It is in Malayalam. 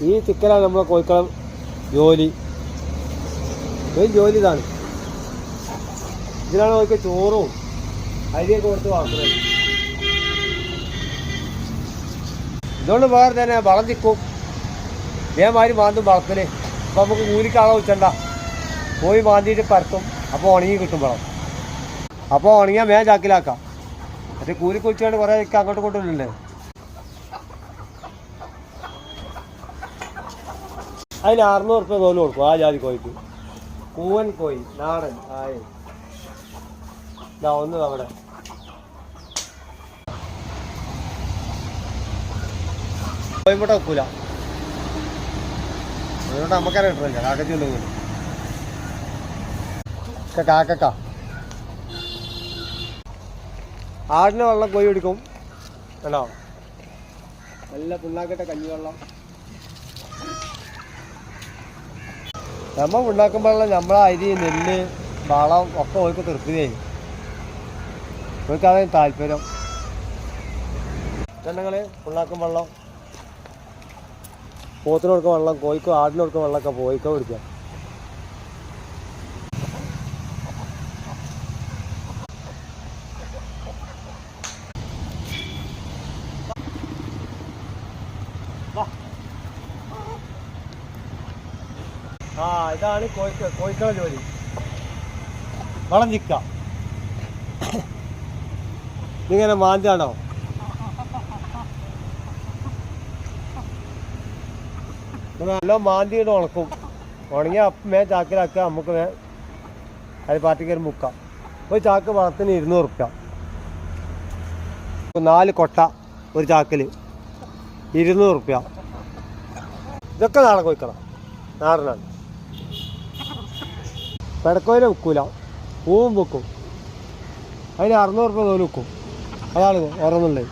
ഈ ചിക്കനാണ് നമ്മളെ കോഴിക്കളം ജോലി. മെയിൻ ജോലി ഇതാണ്. ഇതിനാണ് കോഴിക്ക് ചോറും അരിയൊക്കെ കൊടുത്ത് വളർത്തുന്നത്. ഇതുകൊണ്ട് വേറെ തന്നെ വളം ചിക്കും ഇതേമാതിരി മാന്തും വളർത്തല്. അപ്പോൾ നമുക്ക് കൂലിക്കാളെ വെച്ചണ്ട, പോയി മാന്തിയിട്ട് പരത്തും. അപ്പോൾ ഉണങ്ങി കിട്ടും വളം. അപ്പോൾ ഉണങ്ങിയാൽ മേൻ ചാക്കിലാക്കാം. മറ്റേ കൂലിക്ക് വെച്ചുകൊണ്ട് കുറേ അങ്ങോട്ട് കൊണ്ടുവരുന്നുണ്ട്. അതിന് 600 റുപ്യ തോല് കൊടുക്കും ആ ജാതി കോഴിക്ക്. കൂവൻ കോഴി നാടൻ ആയ ഇതാ ഒന്ന് അവിടെ. കോഴിമുട്ട വെക്കൂല, അതുകൊണ്ട് നമുക്കറിയാം കിട്ടില്ല. കാക്കത്തി ഉണ്ടെങ്കിൽ കാക്കക്ക ആടിന് വെള്ളം കോഴി കുടിക്കും കേട്ടോ. നല്ല പിണ്ണാക്കിട്ട കഞ്ഞിവെള്ളം നമ്മൾ ഉണ്ടാക്കുമ്പോഴുള്ള നമ്മളെ അരി നെല്ല് വളം ഒക്കെ ഓർക്ക് തൃപ്തിയായി. ഓർക്ക് അതിന് താല്പര്യം. ജനങ്ങൾ ഉണ്ടാക്കും വെള്ളം, പോത്തിന് കൊടുക്കും വെള്ളം, കോഴിക്കും ആടിന് കൊടുക്കും വെള്ളമൊക്കെ കോഴിക്കോ കുടിക്കാം. ഇതാണ് കോഴിക്കള ജോലി. വളം ചിക്ക ഇതിങ്ങനെ മാന്താണോ? നല്ല മാന്തിയിട്ട് ഉണക്കും. ഉണങ്ങിയ അപ്പം ചാക്കിലാക്കുക. നമുക്ക് അത് പാർട്ടിക്കാർ മുക്കാം. ഒരു ചാക്ക് വളത്തിന് 200 റുപ്യ. 4 കൊട്ട ഒരു ചാക്കിൽ 200 റുപ്യ. ഇതൊക്കെ നാടൻ കോഴിക്കള, നാടനാണ്. പെടക്കോയിലെ വിൽക്കൂല, പൂവും വെക്കും. അതിന് 600 റുപ്യ തോല് വെക്കും. അതാണ് ഓരോന്നുള്ളത്.